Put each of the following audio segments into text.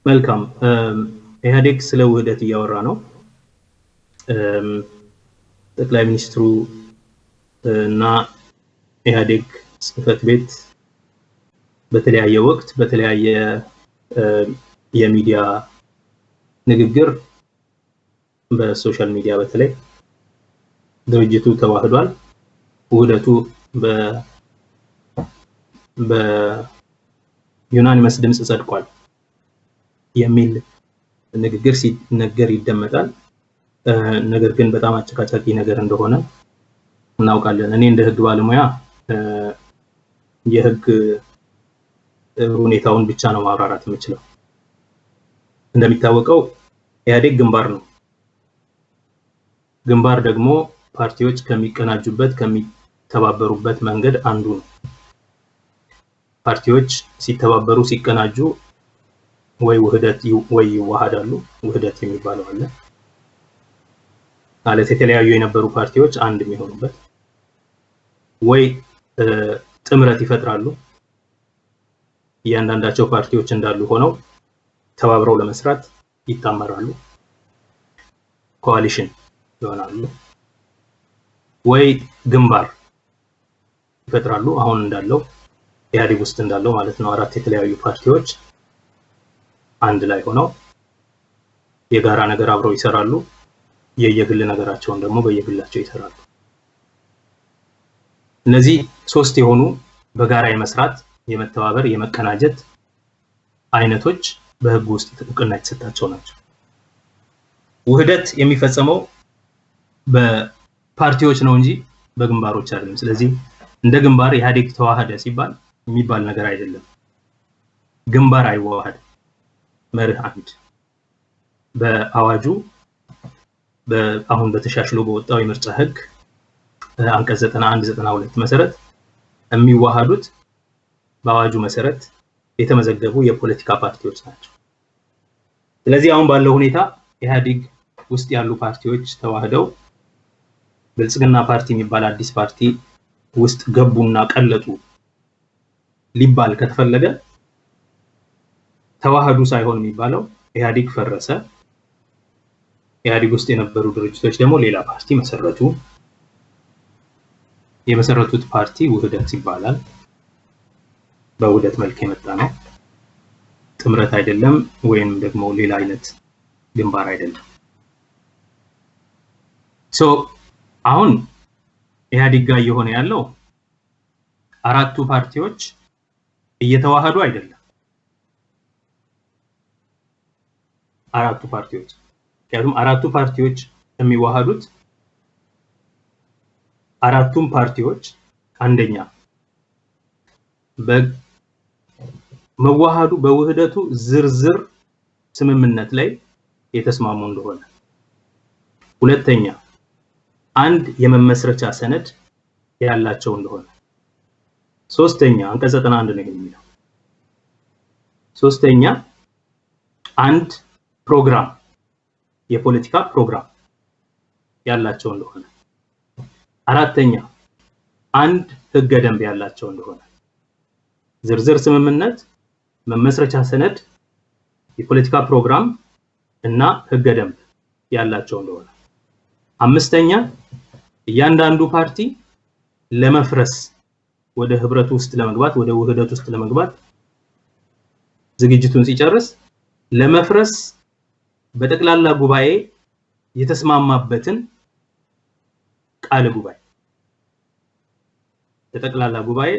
መልካም ኢህአዴግ ስለ ውህደት እያወራ ነው። ጠቅላይ ሚኒስትሩ እና ኢህአዴግ ጽህፈት ቤት በተለያየ ወቅት በተለያየ የሚዲያ ንግግር በሶሻል ሚዲያ በተለይ ድርጅቱ ተዋህዷል፣ ውህደቱ በዩናኒመስ ድምጽ ጸድቋል የሚል ንግግር ሲነገር ይደመጣል። ነገር ግን በጣም አጨቃጫቂ ነገር እንደሆነ እናውቃለን። እኔ እንደ ህግ ባለሙያ የህግ ሁኔታውን ብቻ ነው ማብራራት የምችለው። እንደሚታወቀው ኢህአዴግ ግንባር ነው። ግንባር ደግሞ ፓርቲዎች ከሚቀናጁበት ከሚተባበሩበት መንገድ አንዱ ነው። ፓርቲዎች ሲተባበሩ ሲቀናጁ ወይ ውህደት ወይ ይዋሃዳሉ። ውህደት የሚባለው አለ ማለት የተለያዩ የነበሩ ፓርቲዎች አንድ የሚሆኑበት፣ ወይ ጥምረት ይፈጥራሉ። እያንዳንዳቸው ፓርቲዎች እንዳሉ ሆነው ተባብረው ለመስራት ይጣመራሉ፣ ኮአሊሽን ይሆናሉ። ወይ ግንባር ይፈጥራሉ፣ አሁን እንዳለው ኢህአዴግ ውስጥ እንዳለው ማለት ነው። አራት የተለያዩ ፓርቲዎች አንድ ላይ ሆነው የጋራ ነገር አብረው ይሰራሉ፣ የየግል ነገራቸውን ደግሞ በየግላቸው ይሰራሉ። እነዚህ ሶስት የሆኑ በጋራ የመስራት የመተባበር የመቀናጀት አይነቶች በህግ ውስጥ እውቅና የተሰጣቸው ናቸው። ውህደት የሚፈጸመው በፓርቲዎች ነው እንጂ በግንባሮች አይደለም። ስለዚህ እንደ ግንባር ኢህአዴግ ተዋሃደ ሲባል የሚባል ነገር አይደለም። ግንባር አይዋሃድ መርህ አንድ በአዋጁ አሁን በተሻሽሎ በወጣው የምርጫ ህግ አንቀጽ 91 92 መሰረት የሚዋሃዱት በአዋጁ መሰረት የተመዘገቡ የፖለቲካ ፓርቲዎች ናቸው። ስለዚህ አሁን ባለው ሁኔታ ኢህአዴግ ውስጥ ያሉ ፓርቲዎች ተዋህደው ብልጽግና ፓርቲ የሚባል አዲስ ፓርቲ ውስጥ ገቡና ቀለጡ ሊባል ከተፈለገ ተዋህዱ ሳይሆን የሚባለው ኢህአዴግ ፈረሰ፣ ኢህአዴግ ውስጥ የነበሩ ድርጅቶች ደግሞ ሌላ ፓርቲ መሰረቱ፣ የመሰረቱት ፓርቲ ውህደት ይባላል። በውህደት መልክ የመጣ ነው፣ ጥምረት አይደለም፣ ወይም ደግሞ ሌላ አይነት ግንባር አይደለም። አሁን ኢህአዴግ ጋር እየሆነ ያለው አራቱ ፓርቲዎች እየተዋሃዱ አይደለም። አራቱ ፓርቲዎች ምክንያቱም አራቱ ፓርቲዎች የሚዋሃዱት አራቱም ፓርቲዎች አንደኛ በመዋሃዱ በውህደቱ ዝርዝር ስምምነት ላይ የተስማሙ እንደሆነ፣ ሁለተኛ አንድ የመመስረቻ ሰነድ ያላቸው እንደሆነ፣ ሶስተኛ አንቀጽ 91 ነው የሚለው፣ ሶስተኛ አንድ ፕሮግራም የፖለቲካ ፕሮግራም ያላቸው እንደሆነ፣ አራተኛ አንድ ህገ ደንብ ያላቸው እንደሆነ። ዝርዝር ስምምነት፣ መመስረቻ ሰነድ፣ የፖለቲካ ፕሮግራም እና ህገ ደንብ ያላቸው እንደሆነ። አምስተኛ እያንዳንዱ ፓርቲ ለመፍረስ ወደ ህብረቱ ውስጥ ለመግባት ወደ ውህደት ውስጥ ለመግባት ዝግጅቱን ሲጨርስ ለመፍረስ በጠቅላላ ጉባኤ የተስማማበትን ቃለ ጉባኤ በጠቅላላ ጉባኤ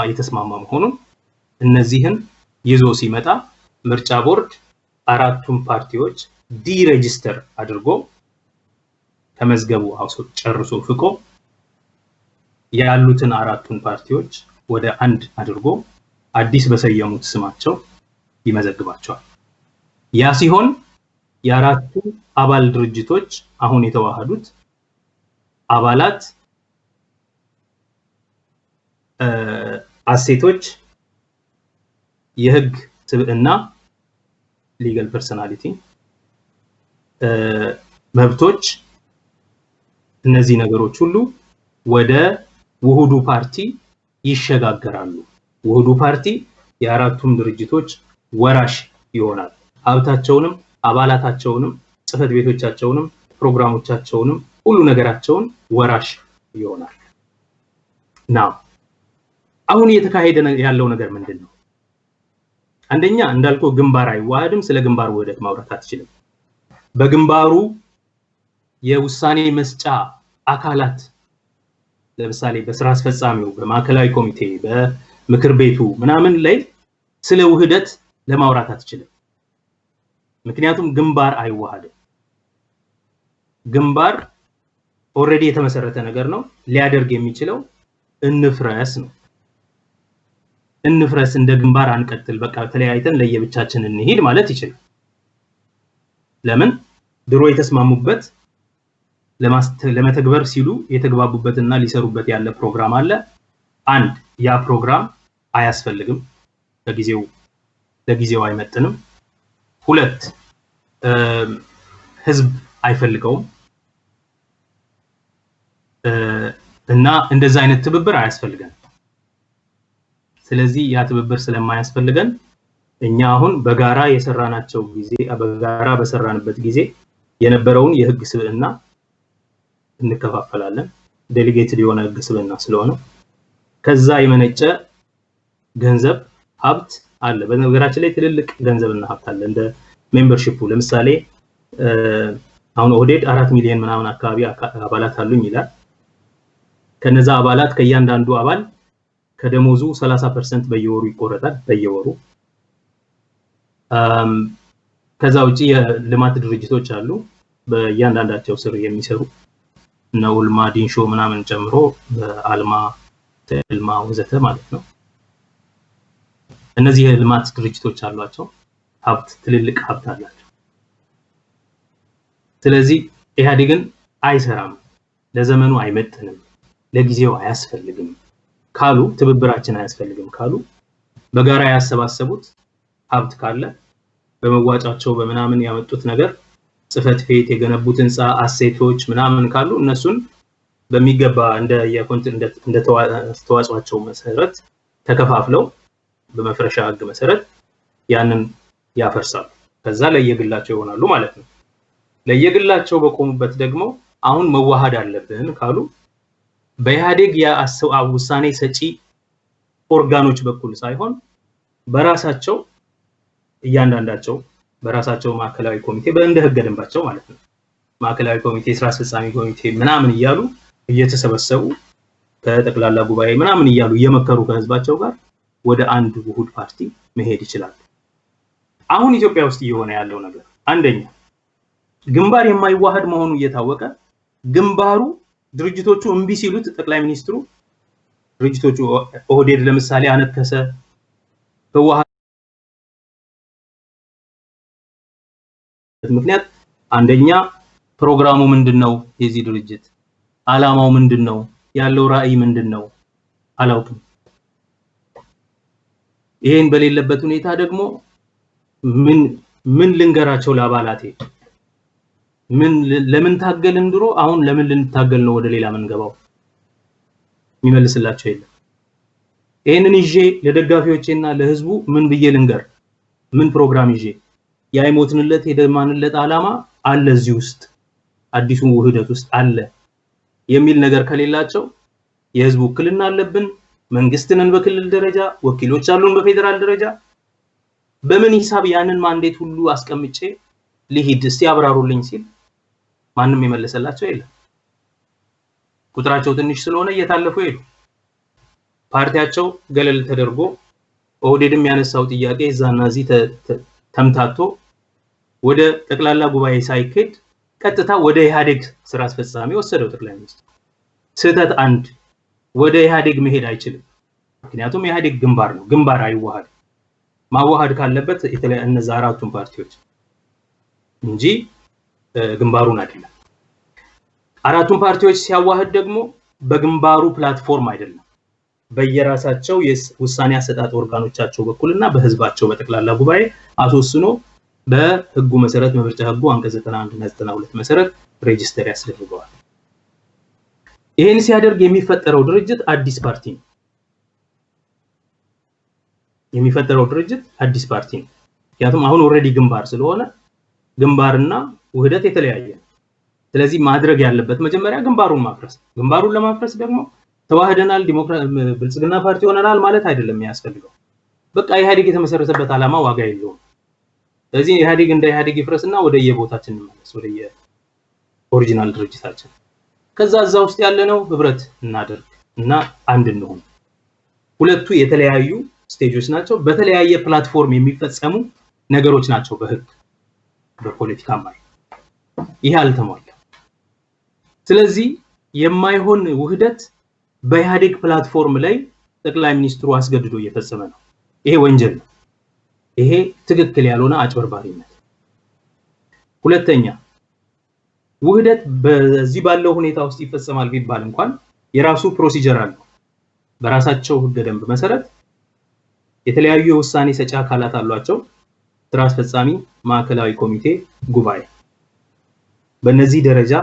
የተስማማ መሆኑን እነዚህን ይዞ ሲመጣ ምርጫ ቦርድ አራቱም ፓርቲዎች ዲሬጂስተር አድርጎ ተመዝገቡ ጨርሶ ፍቆ ያሉትን አራቱን ፓርቲዎች ወደ አንድ አድርጎ አዲስ በሰየሙት ስማቸው ይመዘግባቸዋል። ያ ሲሆን የአራቱ አባል ድርጅቶች አሁን የተዋሃዱት አባላት አሴቶች የህግ ስብዕና ሊጋል ፐርሰናሊቲ መብቶች እነዚህ ነገሮች ሁሉ ወደ ውህዱ ፓርቲ ይሸጋገራሉ። ውህዱ ፓርቲ የአራቱም ድርጅቶች ወራሽ ይሆናል። ሀብታቸውንም አባላታቸውንም ጽህፈት ቤቶቻቸውንም ፕሮግራሞቻቸውንም ሁሉ ነገራቸውን ወራሽ ይሆናል። ናው አሁን እየተካሄደ ያለው ነገር ምንድነው? አንደኛ እንዳልከው ግንባር አይዋሃድም። ስለ ግንባር ውህደት ማውራት አትችልም። በግንባሩ የውሳኔ መስጫ አካላት ለምሳሌ በስራ አስፈጻሚው፣ በማዕከላዊ ኮሚቴ፣ በምክር ቤቱ ምናምን ላይ ስለ ውህደት ለማውራት አትችልም። ምክንያቱም ግንባር አይዋሃድም። ግንባር ኦሬዲ የተመሰረተ ነገር ነው። ሊያደርግ የሚችለው እንፍረስ ነው። እንፍረስ፣ እንደ ግንባር አንቀጥል፣ በቃ ተለያይተን ለየብቻችን እንሄድ ማለት ይችላል። ለምን? ድሮ የተስማሙበት ለመተግበር ሲሉ የተግባቡበትና ሊሰሩበት ያለ ፕሮግራም አለ። አንድ ያ ፕሮግራም አያስፈልግም፣ ለጊዜው አይመጥንም። ሁለት ህዝብ አይፈልገውም እና እንደዛ አይነት ትብብር አያስፈልገን። ስለዚህ ያ ትብብር ስለማያስፈልገን እኛ አሁን በጋራ የሰራናቸው ጊዜ በጋራ በሰራንበት ጊዜ የነበረውን የህግ ስብዕና እንከፋፈላለን። ዴሊጌትድ የሆነ ህግ ስብዕና ስለሆነ ከዛ የመነጨ ገንዘብ ሀብት አለ። በነገራችን ላይ ትልልቅ ገንዘብና ሀብት አለ። እንደ ሜምበርሺፑ ለምሳሌ አሁን ኦህዴድ 4 ሚሊዮን ምናምን አካባቢ አባላት አሉኝ ይላል። ከነዛ አባላት ከእያንዳንዱ አባል ከደሞዙ 30% በየወሩ ይቆረጣል በየወሩ። ከዛ ውጪ የልማት ድርጅቶች አሉ በእያንዳንዳቸው ስር የሚሰሩ እነ ኡልማ ዲንሾ ምናምን ጨምሮ በአልማ ተልማ ወዘተ ማለት ነው። እነዚህ የልማት ድርጅቶች አሏቸው ሀብት፣ ትልልቅ ሀብት አላቸው። ስለዚህ ኢህአዴግን አይሰራም፣ ለዘመኑ አይመጥንም፣ ለጊዜው አያስፈልግም ካሉ፣ ትብብራችን አያስፈልግም ካሉ በጋራ ያሰባሰቡት ሀብት ካለ በመዋጫቸው በመናምን ያመጡት ነገር ጽህፈት ቤት የገነቡት ህንጻ አሴቶች ምናምን ካሉ እነሱን በሚገባ እንደ ተዋጽኦአቸው መሰረት ተከፋፍለው በመፍረሻ ህግ መሰረት ያንን ያፈርሳሉ። ከዛ ለየግላቸው ይሆናሉ ማለት ነው። ለየግላቸው በቆሙበት ደግሞ አሁን መዋሃድ አለብን ካሉ በኢህአዴግ ውሳኔ ሰጪ ኦርጋኖች በኩል ሳይሆን በራሳቸው እያንዳንዳቸው በራሳቸው ማዕከላዊ ኮሚቴ በእንደ ህገ ደንባቸው ማለት ነው ማዕከላዊ ኮሚቴ፣ ስራ አስፈጻሚ ኮሚቴ ምናምን እያሉ እየተሰበሰቡ ከጠቅላላ ጉባኤ ምናምን እያሉ እየመከሩ ከህዝባቸው ጋር ወደ አንድ ውሁድ ፓርቲ መሄድ ይችላል። አሁን ኢትዮጵያ ውስጥ እየሆነ ያለው ነገር አንደኛ ግንባር የማይዋሃድ መሆኑ እየታወቀ ግንባሩ ድርጅቶቹ እምቢ ሲሉት ጠቅላይ ሚኒስትሩ ድርጅቶቹ ኦህዴድ ለምሳሌ አነከሰ፣ ህወሓት ምክንያት አንደኛ ፕሮግራሙ ምንድነው? የዚህ ድርጅት አላማው ምንድነው? ያለው ራዕይ ምንድነው? አላውቅም። ይሄን በሌለበት ሁኔታ ደግሞ ምን ልንገራቸው ለአባላቴ? ለምን ታገልን ድሮ፣ አሁን ለምን ልንታገል ነው ወደ ሌላ መንገባው? የሚመልስላቸው የለም። ይሄንን ይዤ ለደጋፊዎቼና ለህዝቡ ምን ብዬ ልንገር? ምን ፕሮግራም ይዤ ያይሞትንለት የደማንለት አላማ አለ እዚህ ውስጥ አዲሱ ውህደት ውስጥ አለ የሚል ነገር ከሌላቸው የህዝቡ ውክልና አለብን፣ መንግስትንን በክልል ደረጃ ወኪሎች አሉን በፌደራል ደረጃ በምን ሂሳብ ያንን ማንዴት ሁሉ አስቀምጬ ልሂድ እስቲ አብራሩልኝ ሲል ማንም የመለሰላቸው የለም። ቁጥራቸው ትንሽ ስለሆነ እየታለፉ ሄዱ። ፓርቲያቸው ገለል ተደርጎ ኦህዴድም ያነሳው ጥያቄ እዛና እዚህ ተምታቶ ወደ ጠቅላላ ጉባኤ ሳይኬድ ቀጥታ ወደ ኢህአዴግ ስራ አስፈጻሚ ወሰደው ጠቅላይ ሚኒስትር። ስህተት አንድ፣ ወደ ኢህአዴግ መሄድ አይችልም። ምክንያቱም ኢህአዴግ ግንባር ነው፣ ግንባር አይዋሃድ። ማዋሃድ ካለበት እነዛ አራቱን ፓርቲዎች እንጂ ግንባሩን አይደለም። አራቱን ፓርቲዎች ሲያዋህድ ደግሞ በግንባሩ ፕላትፎርም አይደለም፣ በየራሳቸው የውሳኔ አሰጣጥ ኦርጋኖቻቸው በኩልና በህዝባቸው በጠቅላላ ጉባኤ አስወስኖ በህጉ መሰረት በምርጫ ህጉ አንቀጽ 91 እና 92 መሰረት ሬጂስተር ያስደርገዋል። ይሄን ሲያደርግ የሚፈጠረው ድርጅት አዲስ ፓርቲ ነው። የሚፈጠረው ድርጅት አዲስ ፓርቲ ነው። ምክንያቱም አሁን ኦሬዲ ግንባር ስለሆነ ግንባርና ውህደት የተለያየ ነው። ስለዚህ ማድረግ ያለበት መጀመሪያ ግንባሩን ማፍረስ። ግንባሩን ለማፍረስ ደግሞ ተዋህደናል ብልጽግና ፓርቲ ሆነናል ማለት አይደለም የሚያስፈልገው። በቃ ኢህአዴግ የተመሰረተበት ዓላማ ዋጋ የለውም። ስለዚህ ኢህአዴግ እንደ ኢህአዴግ ይፍረስና ወደ የቦታችን እንመለስ፣ ወደ የኦሪጂናል ድርጅታችን። ከዛ እዛ ውስጥ ያለነው ህብረት እናደርግ እና አንድ እንሆን። ሁለቱ የተለያዩ ስቴጆች ናቸው። በተለያየ ፕላትፎርም የሚፈጸሙ ነገሮች ናቸው በህግ በፖለቲካ ማለት ይሄ አልተሟላ። ስለዚህ የማይሆን ውህደት በኢህአዴግ ፕላትፎርም ላይ ጠቅላይ ሚኒስትሩ አስገድዶ እየፈጸመ ነው። ይሄ ወንጀል ነው። ይሄ ትክክል ያልሆነ አጭበርባሪነት። ሁለተኛ ውህደት በዚህ ባለው ሁኔታ ውስጥ ይፈጸማል ቢባል እንኳን የራሱ ፕሮሲጀር አለው። በራሳቸው ህገ ደንብ መሰረት የተለያዩ የውሳኔ ሰጪ አካላት አሏቸው። ስራ አስፈጻሚ፣ ማዕከላዊ ኮሚቴ፣ ጉባኤ። በእነዚህ ደረጃ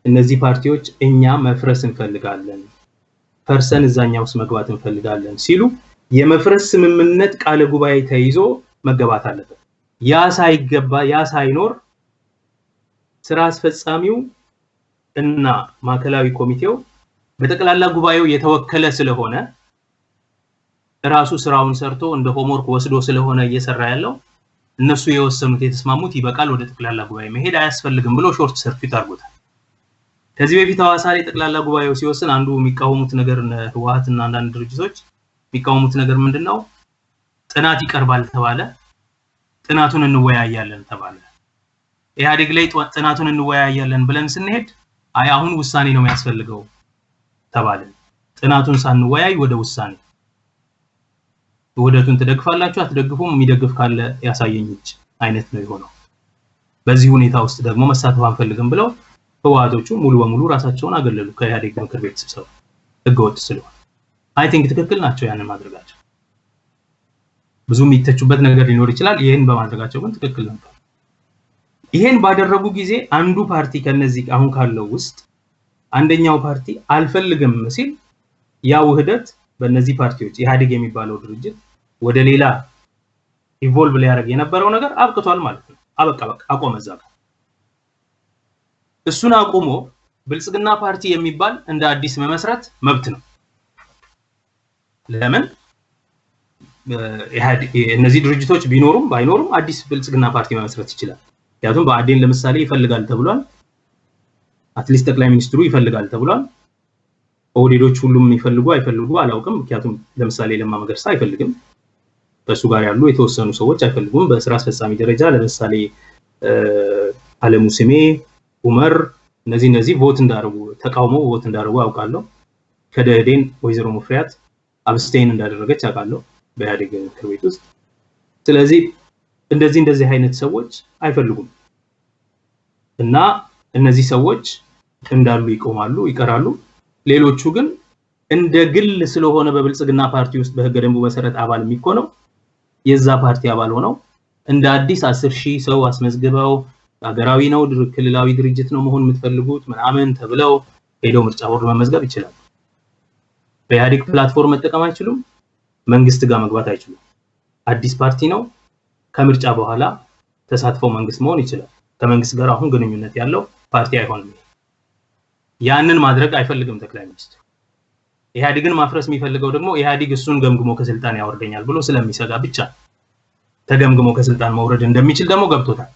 እነዚህ ፓርቲዎች እኛ መፍረስ እንፈልጋለን፣ ፈርሰን እዛኛው ውስጥ መግባት እንፈልጋለን ሲሉ የመፍረስ ስምምነት ቃለ ጉባኤ ተይዞ መገባት አለበት። ያ ሳይኖር ስራ አስፈጻሚው እና ማዕከላዊ ኮሚቴው በጠቅላላ ጉባኤው የተወከለ ስለሆነ ራሱ ስራውን ሰርቶ እንደ ሆምወርክ ወስዶ ስለሆነ እየሰራ ያለው እነሱ የወሰኑት የተስማሙት ይበቃል፣ ወደ ጠቅላላ ጉባኤ መሄድ አያስፈልግም ብሎ ሾርት ሰርኪት አድርጎታል። ከዚህ በፊት ሐዋሳ ላይ ጠቅላላ ጉባኤው ሲወስን አንዱ የሚቃወሙት ነገር ህወሓትና አንዳንድ ድርጅቶች የሚቃወሙት ነገር ምንድነው? ጥናት ይቀርባል ተባለ፣ ጥናቱን እንወያያለን ተባለ። ኢህአዴግ ላይ ጥናቱን እንወያያለን ብለን ስንሄድ አይ አሁን ውሳኔ ነው የሚያስፈልገው ተባለ። ጥናቱን ሳንወያይ ወደ ውሳኔ። ውህደቱን ትደግፋላችሁ አትደግፉም? የሚደግፍ ካለ ያሳየኝ አይነት ነው የሆነው። በዚህ ሁኔታ ውስጥ ደግሞ መሳተፍ አንፈልግም ብለው ህወሓቶቹ ሙሉ በሙሉ ራሳቸውን አገለሉ ከኢህአዴግ ምክር ቤት ስብሰባ ህገወጥ ስለሆነ። አይ ቲንክ ትክክል ናቸው ያንን ማድረጋቸው። ብዙ የሚተቹበት ነገር ሊኖር ይችላል። ይሄን በማድረጋቸው ግን ትክክል ነበር። ይሄን ባደረጉ ጊዜ አንዱ ፓርቲ ከነዚህ አሁን ካለው ውስጥ አንደኛው ፓርቲ አልፈልግም ሲል ያ ውህደት በእነዚህ ፓርቲዎች ኢህአዴግ የሚባለው ድርጅት ወደ ሌላ ኢቮልቭ ሊያደርግ የነበረው ነገር አብቅቷል ማለት ነው። አበቃ አቆመ እዛ ጋር። እሱን አቁሞ ብልጽግና ፓርቲ የሚባል እንደ አዲስ መመስረት መብት ነው። ለምን እነዚህ ድርጅቶች ቢኖሩም ባይኖሩም አዲስ ብልጽግና ፓርቲ መመስረት ይችላል። ምክንያቱም በአዴን ለምሳሌ ይፈልጋል ተብሏል። አትሊስት ጠቅላይ ሚኒስትሩ ይፈልጋል ተብሏል። ኦህዴዶች ሁሉም ይፈልጉ አይፈልጉ አላውቅም። ምክንያቱም ለምሳሌ ለማ መገርሳ አይፈልግም። በሱ ጋር ያሉ የተወሰኑ ሰዎች አይፈልጉም። በስራ አስፈጻሚ ደረጃ ለምሳሌ አለሙ ስሜ፣ ኡመር እነዚህ ቮት እንዳደረጉ ተቃውሞ ቮት እንዳደረጉ አውቃለሁ። ከደህዴን ወይዘሮ ሙፍሪያት አብስቴን እንዳደረገች አውቃለሁ በኢህአዴግ ምክር ቤት ውስጥ። ስለዚህ እንደዚህ አይነት ሰዎች አይፈልጉም እና እነዚህ ሰዎች እንዳሉ ይቆማሉ ይቀራሉ። ሌሎቹ ግን እንደ ግል ስለሆነ በብልጽግና ፓርቲ ውስጥ በህገ ደንቡ መሰረት አባል የሚኮነው የዛ ፓርቲ አባል ሆነው እንደ አዲስ 10,000 ሰው አስመዝግበው ሀገራዊ ነው ክልላዊ ድርጅት ነው መሆን የምትፈልጉት ምናምን ተብለው ሄደው ምርጫ ቦርድ መመዝገብ ይችላል። በኢህአዴግ ፕላትፎርም መጠቀም አይችሉም። መንግስት ጋር መግባት አይችሉም። አዲስ ፓርቲ ነው። ከምርጫ በኋላ ተሳትፈው መንግስት መሆን ይችላል። ከመንግስት ጋር አሁን ግንኙነት ያለው ፓርቲ አይሆንም። ያንን ማድረግ አይፈልግም ጠቅላይ ሚኒስትሩ። ኢህአዴግን ማፍረስ የሚፈልገው ደግሞ ኢህአዴግ እሱን ገምግሞ ከስልጣን ያወርደኛል ብሎ ስለሚሰጋ ብቻ ተገምግሞ ከስልጣን መውረድ እንደሚችል ደግሞ ገብቶታል።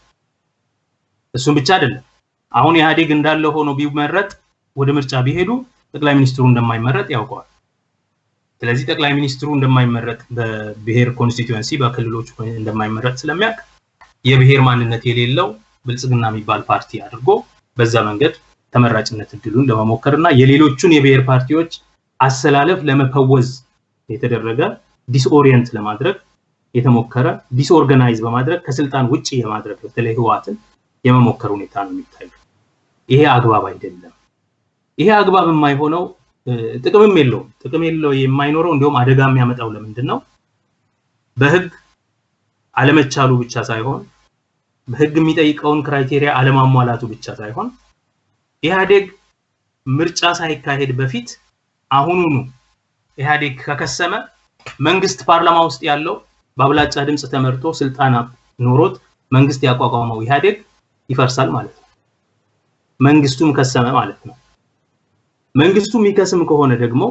እሱም ብቻ አይደለም። አሁን ኢህአዴግ እንዳለ ሆኖ ቢመረጥ ወደ ምርጫ ቢሄዱ ጠቅላይ ሚኒስትሩ እንደማይመረጥ ያውቀዋል። ስለዚህ ጠቅላይ ሚኒስትሩ እንደማይመረጥ በብሔር ኮንስቲቲዩንሲ በክልሎች እንደማይመረጥ ስለሚያውቅ የብሔር ማንነት የሌለው ብልጽግና የሚባል ፓርቲ አድርጎ በዛ መንገድ ተመራጭነት እድሉን ለመሞከርና የሌሎቹን የብሔር ፓርቲዎች አሰላለፍ ለመፈወዝ የተደረገ ዲስኦሪየንት ለማድረግ የተሞከረ ዲስኦርጋናይዝ በማድረግ ከስልጣን ውጪ የማድረግ በተለይ ህወሓትን የመሞከር ሁኔታ ነው የሚታየው። ይሄ አግባብ አይደለም። ይሄ አግባብ የማይሆነው ጥቅም የለው የማይኖረው እንደውም አደጋ የሚያመጣው ለምንድነው? በህግ አለመቻሉ ብቻ ሳይሆን በህግ የሚጠይቀውን ክራይቴሪያ አለማሟላቱ ብቻ ሳይሆን ኢህአዴግ ምርጫ ሳይካሄድ በፊት አሁኑኑ ኢህአዴግ ከከሰመ መንግስት ፓርላማ ውስጥ ያለው በአብላጫ ድምጽ ተመርጦ ስልጣን ኖሮት መንግስት ያቋቋመው ኢህአዴግ ይፈርሳል ማለት ነው። መንግስቱም ከሰመ ማለት ነው። መንግስቱ የሚከስም ከሆነ ደግሞ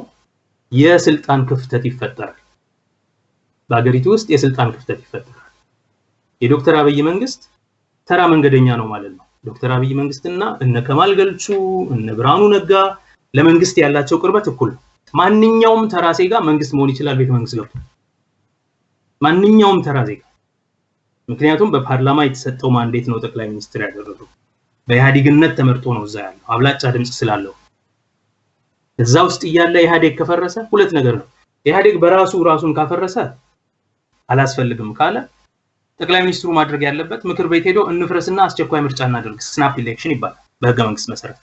የስልጣን ክፍተት ይፈጠራል። በአገሪቱ ውስጥ የስልጣን ክፍተት ይፈጠራል። የዶክተር አብይ መንግስት ተራ መንገደኛ ነው ማለት ነው። ዶክተር አብይ መንግስትና እነ ከማል ገልቹ እነ ብርሃኑ ነጋ ለመንግስት ያላቸው ቅርበት እኩል ነው። ማንኛውም ተራ ዜጋ መንግስት መሆን ይችላል ቤተ መንግስት ገብቶ ማንኛውም ተራ ዜጋ። ምክንያቱም በፓርላማ የተሰጠው ማንዴት ነው ጠቅላይ ሚኒስትር ያደረገው። በኢህአዴግነት ተመርጦ ነው እዛ ያለው አብላጫ ድምጽ ስላለው። እዛ ውስጥ እያለ ኢህአዴግ ከፈረሰ ሁለት ነገር ነው። ኢህአዴግ ራሱን ካፈረሰ አላስፈልግም ካለ ጠቅላይ ሚኒስትሩ ማድረግ ያለበት ምክር ቤት ሄዶ እንፍረስና አስቸኳይ ምርጫ እናደርግ ስናፕ ኢሌክሽን ይባላል በህገ መንግስት መሰረት።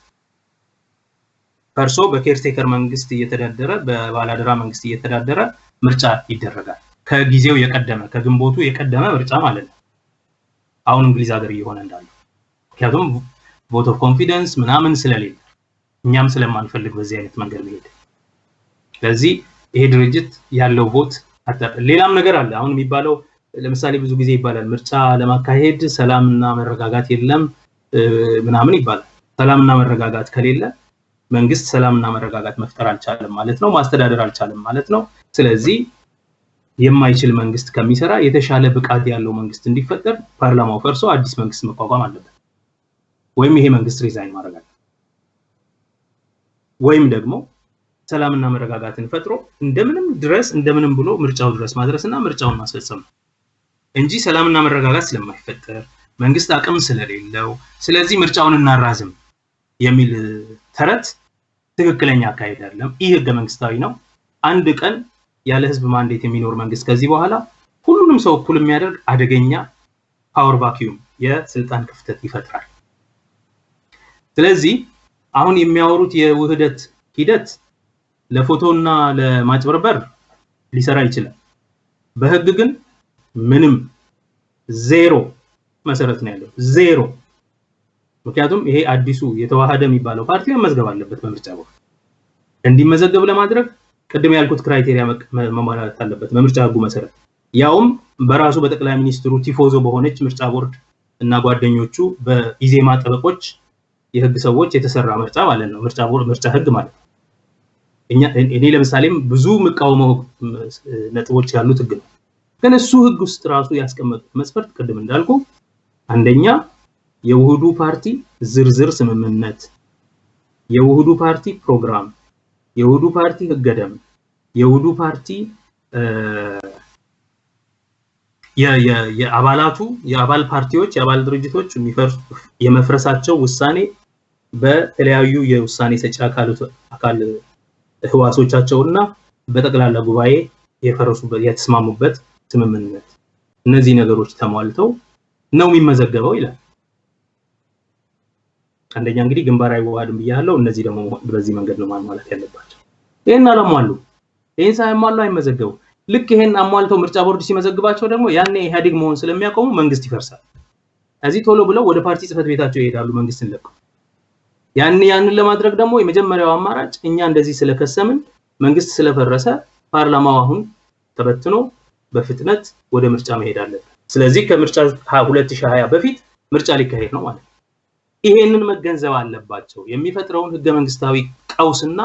ፈርሶ በኬርቴከር መንግስት እየተዳደረ በባላደራ መንግስት እየተዳደረ ምርጫ ይደረጋል። ከጊዜው የቀደመ ከግንቦቱ የቀደመ ምርጫ ማለት ነው። አሁን እንግሊዝ ሀገር እየሆነ እንዳለው ምክንያቱም ቮት ኦፍ ኮንፊደንስ ምናምን ስለሌለ እኛም ስለማንፈልግ በዚህ አይነት መንገድ መሄድ። ስለዚህ ይሄ ድርጅት ያለው ቮት ሌላም ነገር አለ። አሁን የሚባለው ለምሳሌ ብዙ ጊዜ ይባላል ምርጫ ለማካሄድ ሰላምና መረጋጋት የለም ምናምን ይባላል። ሰላምና መረጋጋት ከሌለ መንግስት ሰላምና መረጋጋት መፍጠር አልቻለም ማለት ነው፣ ማስተዳደር አልቻለም ማለት ነው። ስለዚህ የማይችል መንግስት ከሚሰራ የተሻለ ብቃት ያለው መንግስት እንዲፈጠር ፓርላማው ፈርሶ አዲስ መንግስት መቋቋም አለበት፣ ወይም ይሄ መንግስት ሪዛይን ማድረግ አለበት፣ ወይም ደግሞ ሰላምና መረጋጋትን ፈጥሮ እንደምንም ብሎ ምርጫው ድረስ ማድረስና ምርጫውን ማስፈጸም እንጂ ሰላምና መረጋጋት ስለማይፈጠር መንግስት አቅም ስለሌለው ስለዚህ ምርጫውን እናራዝም የሚል ተረት ትክክለኛ አካሄድ አይደለም። ይህ ህገ መንግስታዊ ነው። አንድ ቀን ያለ ህዝብ ማንዴት የሚኖር መንግስት ከዚህ በኋላ ሁሉንም ሰው እኩል የሚያደርግ አደገኛ ፓወር ቫኪዩም የስልጣን ክፍተት ይፈጥራል። ስለዚህ አሁን የሚያወሩት የውህደት ሂደት ለፎቶና ለማጭበርበር ሊሰራ ይችላል። በህግ ግን ምንም ዜሮ መሰረት ነው ያለው፣ ዜሮ። ምክንያቱም ይሄ አዲሱ የተዋሃደ የሚባለው ፓርቲ መመዝገብ አለበት በምርጫ ቦርድ። እንዲመዘገብ ለማድረግ ቅድም ያልኩት ክራይቴሪያ መሟላት አለበት በምርጫ ህጉ መሰረት። ያውም በራሱ በጠቅላይ ሚኒስትሩ ቲፎዞ በሆነች ምርጫ ቦርድ እና ጓደኞቹ በኢዜማ ጠበቆች የህግ ሰዎች የተሰራ ምርጫ ማለት ነው። ምርጫ ቦርድ ምርጫ ህግ ማለት ነው። እኔ ለምሳሌም ብዙ መቃወመው ነጥቦች ያሉት ህግ ነው። ግን እሱ ህግ ውስጥ ራሱ ያስቀመጡት መስፈርት ቅድም እንዳልኩ አንደኛ የውህዱ ፓርቲ ዝርዝር ስምምነት፣ የውህዱ ፓርቲ ፕሮግራም፣ የውህዱ ፓርቲ ህገ ደንብ፣ የውህዱ ፓርቲ የአባል ፓርቲዎች የአባል ድርጅቶች የመፍረሳቸው ውሳኔ በተለያዩ የውሳኔ ሰጪ አካል ህዋሶቻቸውና በጠቅላላ ጉባኤ የፈረሱበት የተስማሙበት ስምምነት፣ እነዚህ ነገሮች ተሟልተው ነው የሚመዘገበው ይላል። አንደኛ እንግዲህ ግንባር አይዋሃድም ብያለሁ። እነዚህ ደግሞ በዚህ መንገድ ነው ማሟላት ያለባቸው። ይሄን አላሟሉ፣ ይሄን ሳይሟሉ አይመዘገቡ። ልክ ይሄን አሟልተው ምርጫ ቦርድ ሲመዘግባቸው ደግሞ ያኔ ኢህአዴግ መሆን ስለሚያቆሙ መንግስት ይፈርሳል። እዚህ ቶሎ ብለው ወደ ፓርቲ ጽህፈት ቤታቸው ይሄዳሉ መንግስትን ለቀው። ያንን ለማድረግ ደግሞ የመጀመሪያው አማራጭ እኛ እንደዚህ ስለከሰምን መንግስት ስለፈረሰ ፓርላማው አሁን ተበትኖ በፍጥነት ወደ ምርጫ መሄድ አለበት። ስለዚህ ከምርጫ 2020 በፊት ምርጫ ሊካሄድ ነው ማለት ነው። ይሄንን መገንዘብ አለባቸው። የሚፈጥረውን ህገ መንግስታዊ ቀውስና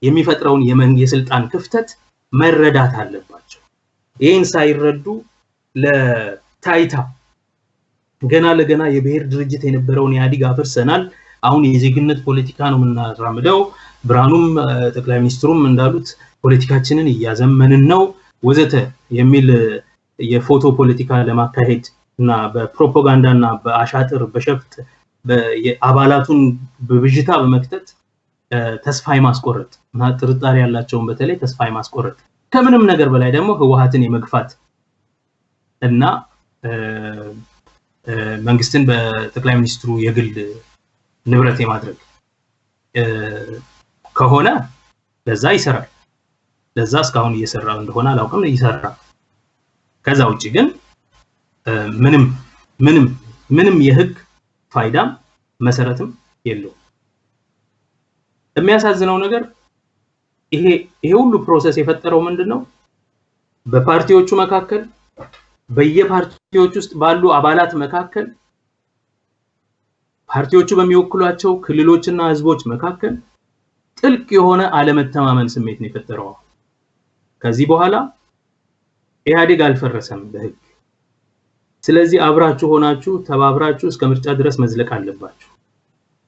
የሚፈጥረውን የስልጣን ክፍተት መረዳት አለባቸው። ይሄን ሳይረዱ ለታይታ ገና ለገና የብሔር ድርጅት የነበረውን ኢህአዴግ አፍርሰናል፣ አሁን የዜግነት ፖለቲካ ነው የምናራምደው፣ ብርሃኑም ጠቅላይ ሚኒስትሩም እንዳሉት ፖለቲካችንን እያዘመንን ነው ወዘተ የሚል የፎቶ ፖለቲካ ለማካሄድ እና በፕሮፓጋንዳና በአሻጥር በሸፍጥ የአባላቱን በብዥታ በመክተት ተስፋ የማስቆረጥ እና ጥርጣሬ ያላቸውን በተለይ ተስፋ የማስቆረጥ ከምንም ነገር በላይ ደግሞ ህወሓትን የመግፋት እና መንግስትን በጠቅላይ ሚኒስትሩ የግል ንብረት የማድረግ ከሆነ ለዛ ይሰራል። ለዛ እስካሁን እየሰራ እንደሆነ አላውቅም፣ ይሰራል። ከዛ ውጪ ግን ምንም የህግ ፋይዳም መሰረትም የለው። የሚያሳዝነው ነገር ይሄ ሁሉ ፕሮሰስ የፈጠረው ምንድነው? በፓርቲዎቹ መካከል በየፓርቲ ፓርቲዎች ውስጥ ባሉ አባላት መካከል ፓርቲዎቹ በሚወክሏቸው ክልሎችና ህዝቦች መካከል ጥልቅ የሆነ አለመተማመን ስሜት ነው የፈጠረው። ከዚህ በኋላ ኢህአዴግ አልፈረሰም በህግ። ስለዚህ አብራችሁ ሆናችሁ ተባብራችሁ እስከ ምርጫ ድረስ መዝለቅ አለባችሁ።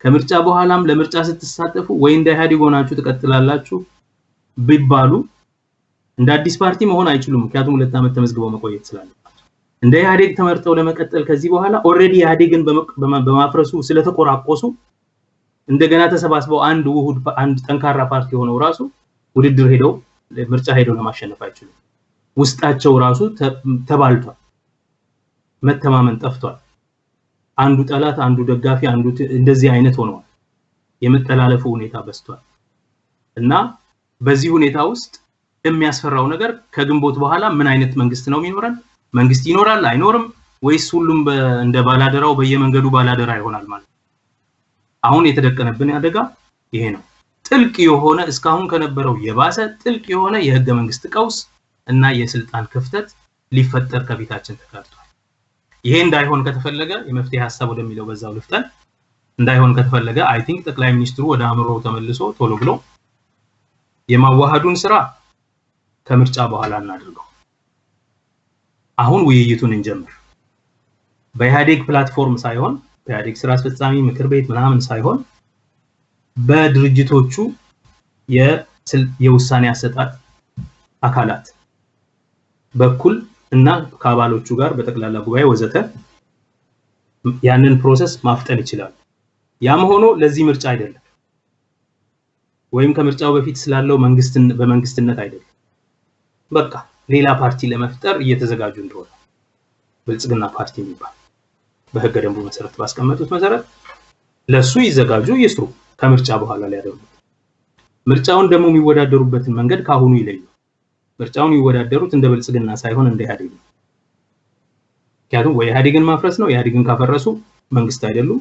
ከምርጫ በኋላም ለምርጫ ስትሳተፉ ወይ እንደ ኢህአዴግ ሆናችሁ ትቀጥላላችሁ ቢባሉ እንደ አዲስ ፓርቲ መሆን አይችሉም። ምክንያቱም 2 ዓመት ተመዝግበው መቆየት ስላለባቸው እንደ ኢህአዴግ ተመርጠው ለመቀጠል ከዚህ በኋላ ኦሬዲ ኢህአዴግን በማፍረሱ ስለተቆራቆሱ እንደገና ተሰባስበው አንድ ጠንካራ ፓርቲ ሆነው ራሱ ውድድር ሄደው ምርጫ ሄደው ለማሸነፍ አይችሉም። ውስጣቸው ራሱ ተባልቷል። መተማመን ጠፍቷል። አንዱ ጠላት አንዱ ደጋፊ አንዱ እንደዚህ አይነት ሆነዋል። የመጠላለፉ ሁኔታ በስቷል እና በዚህ ሁኔታ ውስጥ የሚያስፈራው ነገር ከግንቦት በኋላ ምን አይነት መንግስት ነው የሚኖረን? መንግስት ይኖራል አይኖርም ወይስ ሁሉም እንደ ባላደራው በየመንገዱ ባላደራ ይሆናል ማለት? አሁን የተደቀነብን አደጋ ይሄ ነው። ጥልቅ የሆነ እስካሁን ከነበረው የባሰ ጥልቅ የሆነ የህገ መንግስት ቀውስ እና የስልጣን ክፍተት ሊፈጠር ከፊታችን ተጋርጧል። ይሄ እንዳይሆን ከተፈለገ የመፍትሄ ሐሳብ ወደሚለው በዛው ልፍጠን እንዳይሆን ከተፈለገ አይ ቲንክ ጠቅላይ ሚኒስትሩ ወደ አምሮው ተመልሶ ቶሎ ብሎ የማዋሃዱን ስራ ከምርጫ በኋላ እናድርገው። አሁን ውይይቱን እንጀምር። በኢህአዴግ ፕላትፎርም ሳይሆን በኢህአዴግ ስራ አስፈጻሚ ምክር ቤት ምናምን ሳይሆን በድርጅቶቹ የውሳኔ አሰጣጥ አካላት በኩል እና ከአባሎቹ ጋር በጠቅላላ ጉባኤ ወዘተ ያንን ፕሮሰስ ማፍጠን ይችላል። ያም ሆኖ ለዚህ ምርጫ አይደለም ወይም ከምርጫው በፊት ስላለው በመንግስትነት አይደለም። በቃ ሌላ ፓርቲ ለመፍጠር እየተዘጋጁ እንደሆነ ብልጽግና ፓርቲ የሚባል በህገ ደንቡ መሰረት ባስቀመጡት መሰረት ለሱ ይዘጋጁ ይስሩ። ከምርጫ በኋላ ሊያደርጉ ምርጫውን ደግሞ የሚወዳደሩበትን መንገድ ካሁኑ ይለዩ። ምርጫውን ይወዳደሩት እንደ ብልጽግና ሳይሆን እንደ ኢህአዴግ ነው። ምክንያቱም ወይ ኢህአዴግን ማፍረስ ነው፣ ኢህአዴግን ካፈረሱ መንግስት አይደሉም።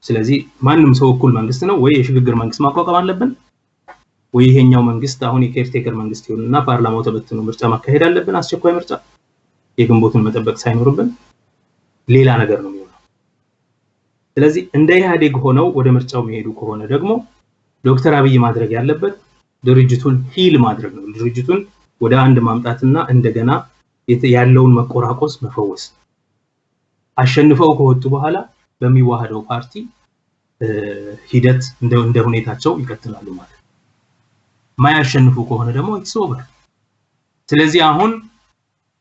ስለዚህ ማንም ሰው እኩል መንግስት ነው። ወይ የሽግግር መንግስት ማቋቋም አለብን ወይ ይሄኛው መንግስት አሁን የኬርቴከር መንግስት ይሆንና ፓርላማው ተበትኖ ምርጫ ማካሄድ አለብን። አስቸኳይ ምርጫ የግንቦቱን መጠበቅ ሳይኖርብን ሌላ ነገር ነው የሚሆነው። ስለዚህ እንደ ኢህአዴግ ሆነው ወደ ምርጫው የሚሄዱ ከሆነ ደግሞ ዶክተር አብይ ማድረግ ያለበት ድርጅቱን ሂል ማድረግ ነው። ድርጅቱን ወደ አንድ ማምጣትና እንደገና ያለውን መቆራቆስ መፈወስ። አሸንፈው ከወጡ በኋላ በሚዋሃደው ፓርቲ ሂደት እንደ ሁኔታቸው ይቀጥላሉ ማለት ነው። ማያሸንፉ ከሆነ ደግሞ ኢትስ ኦቨር። ስለዚህ አሁን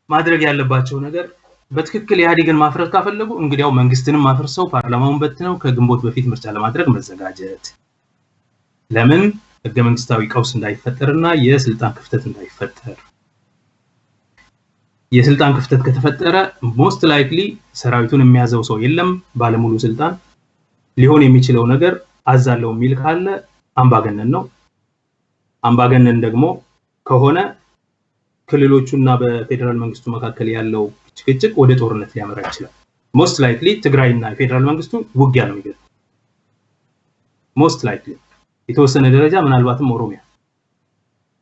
ማድረግ ያለባቸው ነገር በትክክል ኢህአዴግን ማፍረስ ካፈለጉ እንግዲያው መንግስትንም ማፍረሰው ፓርላማውን በትነው ከግንቦት በፊት ምርጫ ለማድረግ መዘጋጀት። ለምን ህገ መንግስታዊ ቀውስ እንዳይፈጠርና የስልጣን ክፍተት እንዳይፈጠር። የስልጣን ክፍተት ከተፈጠረ ሞስት ላይክሊ ሰራዊቱን የሚያዘው ሰው የለም፣ ባለሙሉ ስልጣን ሊሆን የሚችለው ነገር አዛለው የሚል ካለ አምባገነን ነው። አምባገነን ደግሞ ከሆነ ክልሎቹና በፌደራል መንግስቱ መካከል ያለው ጭቅጭቅ ወደ ጦርነት ሊያመራ ይችላል። ሞስት ላይክሊ ትግራይና የፌደራል መንግስቱ ውጊያ ነው የሚገጥመው። ሞስት ላይክሊ የተወሰነ ደረጃ ምናልባትም ኦሮሚያ።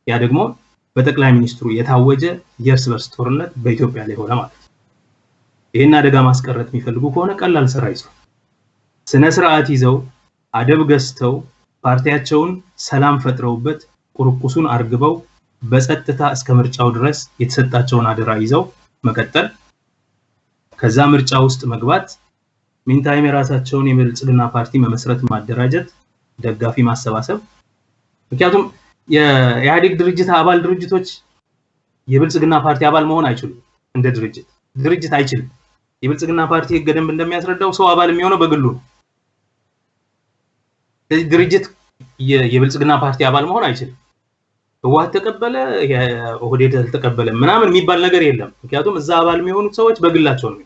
ያ ደግሞ በጠቅላይ ሚኒስትሩ የታወጀ የእርስ በርስ ጦርነት በኢትዮጵያ ላይ ሆነ ማለት ነው። ይሄን አደጋ ማስቀረት የሚፈልጉ ከሆነ ቀላል ስራ ይዘው ስነ ስርዓት ይዘው አደብ ገዝተው ፓርቲያቸውን ሰላም ፈጥረውበት ቁርቁሱን አርግበው በጸጥታ እስከ ምርጫው ድረስ የተሰጣቸውን አደራ ይዘው መቀጠል። ከዛ ምርጫ ውስጥ መግባት፣ ሚንታይም የራሳቸውን የብልጽግና ፓርቲ መመስረት፣ ማደራጀት፣ ደጋፊ ማሰባሰብ። ምክንያቱም የኢህአዴግ ድርጅት አባል ድርጅቶች የብልጽግና ፓርቲ አባል መሆን አይችሉም። እንደ ድርጅት አይችልም። የብልጽግና ፓርቲ ህገ ደንብ እንደሚያስረዳው ሰው አባል የሚሆነው በግሉ ነው። ስለዚህ ድርጅት የብልጽግና ፓርቲ አባል መሆን አይችልም። ህወሓት ተቀበለ ኦህዴድ ተቀበለ ምናምን የሚባል ነገር የለም። ምክንያቱም እዛ አባል የሚሆኑት ሰዎች በግላቸው ነው።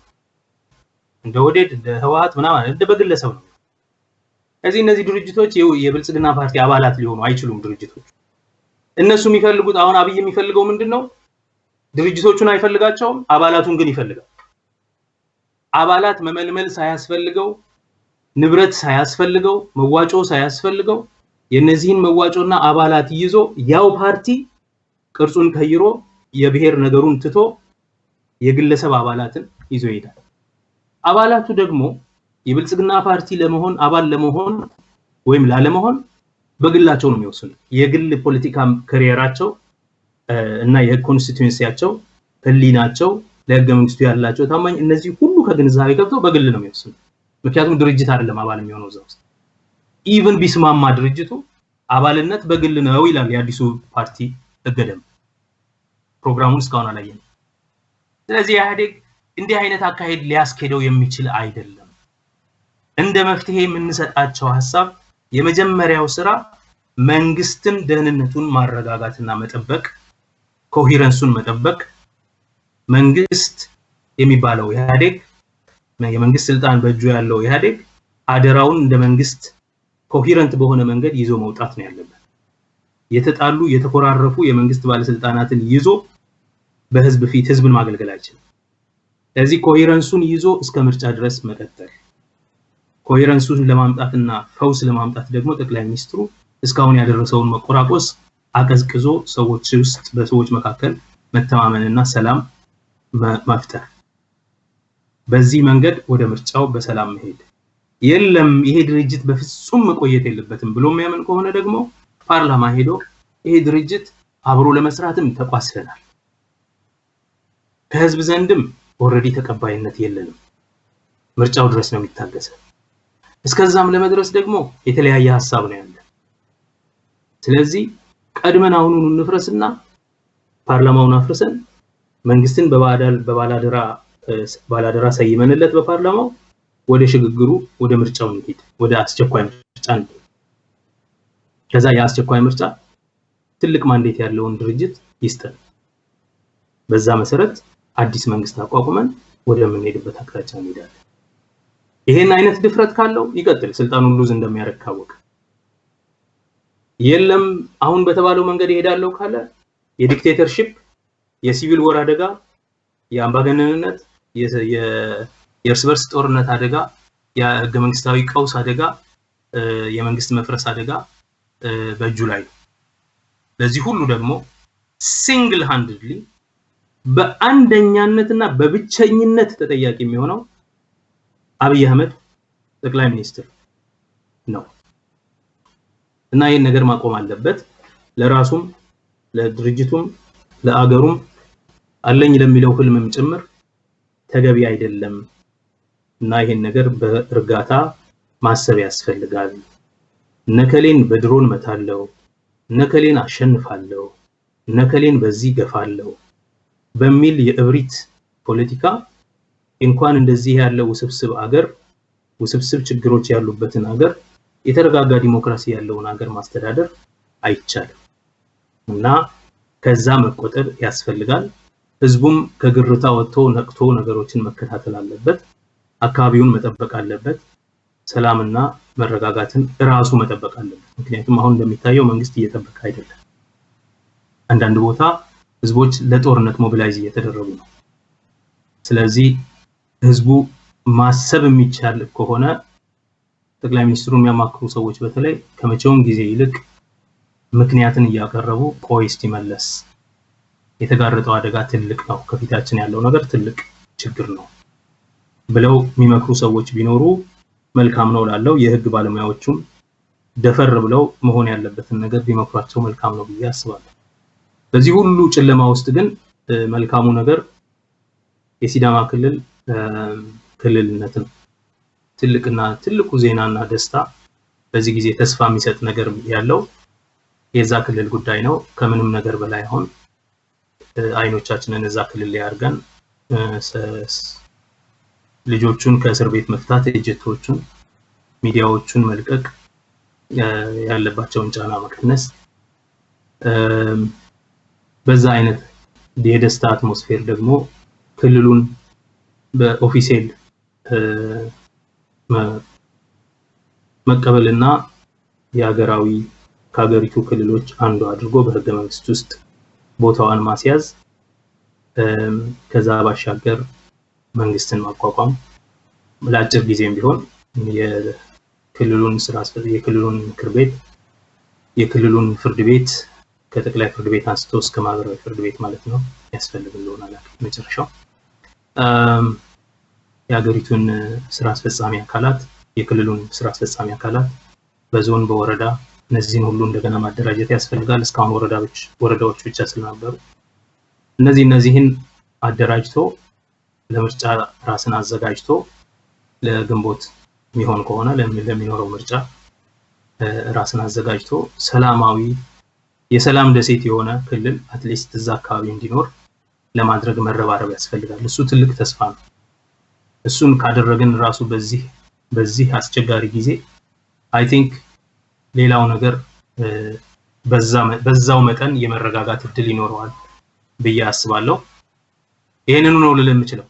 እንደ ኦህዴድ እንደ ህወሓት ምናምን እንደ በግለሰብ ነው። ስለዚህ እነዚህ ድርጅቶች የብልጽግና ፓርቲ አባላት ሊሆኑ አይችሉም። ድርጅቶች እነሱ የሚፈልጉት አሁን አብይ የሚፈልገው ምንድነው? ድርጅቶቹን አይፈልጋቸውም፣ አባላቱን ግን ይፈልጋል። አባላት መመልመል ሳያስፈልገው፣ ንብረት ሳያስፈልገው፣ መዋጮ ሳያስፈልገው የነዚህን መዋጮና አባላት ይዞ ያው ፓርቲ ቅርጹን ከይሮ የብሔር ነገሩን ትቶ የግለሰብ አባላትን ይዞ ይሄዳል። አባላቱ ደግሞ የብልጽግና ፓርቲ ለመሆን አባል ለመሆን ወይም ላለመሆን በግላቸው ነው የሚወስኑት። የግል ፖለቲካ ካሪየራቸው እና የኮንስቲትዩንሲያቸው ህሊናቸው ለህገ መንግስቱ ያላቸው ታማኝ እነዚህ ሁሉ ከግንዛቤ ገብተው በግል ነው የሚወስኑት። ምክንያቱም ድርጅት አይደለም አባል የሚሆነው እዛ ውስጥ ኢቭን ቢስማማ ድርጅቱ አባልነት በግል ነው ይላል የአዲሱ ፓርቲ ህገ ደንብ። ፕሮግራሙን እስካሁን አላየንም። ስለዚህ ኢህአዴግ እንዲህ አይነት አካሄድ ሊያስኬደው የሚችል አይደለም። እንደ መፍትሄ የምንሰጣቸው ሐሳብ የመጀመሪያው ስራ መንግስትን ደህንነቱን ማረጋጋትና መጠበቅ፣ ኮሄረንሱን መጠበቅ። መንግስት የሚባለው ኢህአዴግ የመንግስት ስልጣን በእጁ ያለው ኢህአዴግ አደራውን እንደ መንግስት ኮሄረንት በሆነ መንገድ ይዞ መውጣት ነው ያለበት። የተጣሉ የተኮራረፉ የመንግስት ባለስልጣናትን ይዞ በህዝብ ፊት ህዝብን ማገልገል አይችልም። ስለዚህ ኮሄረንሱን ይዞ እስከ ምርጫ ድረስ መቀጠል። ኮሄረንሱን ለማምጣትና ፈውስ ለማምጣት ደግሞ ጠቅላይ ሚኒስትሩ እስካሁን ያደረሰውን መቆራቆስ አቀዝቅዞ ሰዎች ውስጥ በሰዎች መካከል መተማመንና ሰላም መፍጠር፣ በዚህ መንገድ ወደ ምርጫው በሰላም መሄድ። የለም ይሄ ድርጅት በፍጹም መቆየት የለበትም ብሎ የሚያምን ከሆነ ደግሞ ፓርላማ ሄዶ ይሄ ድርጅት አብሮ ለመስራትም ተቋስለናል፣ ከህዝብ ዘንድም ኦሬዲ ተቀባይነት የለንም፣ ምርጫው ድረስ ነው የሚታገሰው። እስከዛም ለመድረስ ደግሞ የተለያየ ሐሳብ ነው ያለው። ስለዚህ ቀድመን አሁኑን እንፍረስና ፓርላማውን አፍርሰን መንግስትን በባላደራ ሰይመንለት በፓርላማው ወደ ሽግግሩ ወደ ምርጫው እንሂድ፣ ወደ አስቸኳይ ምርጫ እንሂድ። ከዛ የአስቸኳይ ምርጫ ትልቅ ማንዴት ያለውን ድርጅት ይስጠን። በዛ መሰረት አዲስ መንግስት አቋቁመን ወደ ምንሄድበት አቅጣጫ እንሄዳለን። ይሄን አይነት ድፍረት ካለው ይቀጥል፣ ስልጣኑን ሉዝ እንደሚያደርግ ካወቀ። የለም አሁን በተባለው መንገድ ይሄዳለው ካለ የዲክቴተርሺፕ፣ የሲቪል ወር አደጋ፣ የአምባገነንነት፣ የእርስ በርስ ጦርነት አደጋ፣ የህገ መንግስታዊ ቀውስ አደጋ፣ የመንግስት መፍረስ አደጋ በእጁ ላይ ነው። ለዚህ ሁሉ ደግሞ ሲንግል ሃንድሊ በአንደኛነትና በብቸኝነት ተጠያቂ የሚሆነው አብይ አህመድ ጠቅላይ ሚኒስትር ነው እና ይሄን ነገር ማቆም አለበት። ለራሱም ለድርጅቱም ለአገሩም አለኝ ለሚለው ህልምም ጭምር ተገቢ አይደለም እና ይሄን ነገር በእርጋታ ማሰብ ያስፈልጋል። ነከሌን በድሮን መታለው፣ ነከሌን አሸንፋለሁ፣ ነከሌን በዚህ ገፋለሁ በሚል የእብሪት ፖለቲካ እንኳን እንደዚህ ያለው ውስብስብ አገር ውስብስብ ችግሮች ያሉበትን አገር የተረጋጋ ዲሞክራሲ ያለውን አገር ማስተዳደር አይቻልም እና ከዛ መቆጠብ ያስፈልጋል። ህዝቡም ከግርታ ወጥቶ ነቅቶ ነገሮችን መከታተል አለበት። አካባቢውን መጠበቅ አለበት። ሰላምና መረጋጋትን ራሱ መጠበቅ አለበት። ምክንያቱም አሁን እንደሚታየው መንግስት እየጠበቀ አይደለም። አንዳንድ ቦታ ህዝቦች ለጦርነት ሞቢላይዝ እየተደረጉ ነው። ስለዚህ ህዝቡ ማሰብ የሚቻል ከሆነ ጠቅላይ ሚኒስትሩን የሚያማክሩ ሰዎች በተለይ ከመቼውም ጊዜ ይልቅ ምክንያትን እያቀረቡ ቆይ እስቲ መለስ፣ የተጋረጠው አደጋ ትልቅ ነው፣ ከፊታችን ያለው ነገር ትልቅ ችግር ነው ብለው የሚመክሩ ሰዎች ቢኖሩ መልካም ነው ላለው የህግ ባለሙያዎቹም ደፈር ብለው መሆን ያለበትን ነገር ቢመክሯቸው መልካም ነው ብዬ አስባለሁ። በዚህ ሁሉ ጨለማ ውስጥ ግን መልካሙ ነገር የሲዳማ ክልል ክልልነት ነው። ትልቁ ዜናና ደስታ በዚህ ጊዜ ተስፋ የሚሰጥ ነገር ያለው የዛ ክልል ጉዳይ ነው። ከምንም ነገር በላይ አሁን አይኖቻችንን እዛ ክልል ላይ አድርገን ልጆቹን ከእስር ቤት መፍታት፣ ኤጀንቶቹን ሚዲያዎቹን መልቀቅ፣ ያለባቸውን ጫና መቀነስ፣ በዛ አይነት የደስታ አትሞስፌር ደግሞ ክልሉን በኦፊሴል መቀበልና የሀገራዊ ከሀገሪቱ ክልሎች አንዱ አድርጎ በህገ መንግስት ውስጥ ቦታዋን ማስያዝ፣ ከዛ ባሻገር መንግስትን ማቋቋም ለአጭር ጊዜም ቢሆን የክልሉን ስራ አስፈጻሚ፣ የክልሉን ምክር ቤት፣ የክልሉን ፍርድ ቤት ከጠቅላይ ፍርድ ቤት አንስቶ እስከ ማህበራዊ ፍርድ ቤት ማለት ነው ያስፈልግ እንደሆነ መጨረሻው የሀገሪቱን ስራ አስፈጻሚ አካላት የክልሉን ስራ አስፈጻሚ አካላት በዞን በወረዳ እነዚህን ሁሉ እንደገና ማደራጀት ያስፈልጋል። እስካሁን ወረዳዎች ብቻ ስለነበሩ እነዚህን አደራጅቶ ለምርጫ ራስን አዘጋጅቶ ለግንቦት የሚሆን ከሆነ ለሚኖረው ምርጫ ራስን አዘጋጅቶ ሰላማዊ የሰላም ደሴት የሆነ ክልል አትሊስት እዛ አካባቢ እንዲኖር ለማድረግ መረባረብ ያስፈልጋል። እሱ ትልቅ ተስፋ ነው። እሱን ካደረግን ራሱ በዚህ አስቸጋሪ ጊዜ አይ ቲንክ ሌላው ነገር በዛው መጠን የመረጋጋት እድል ይኖረዋል ብዬ አስባለሁ። ይሄንን ነው ልል የምችለው።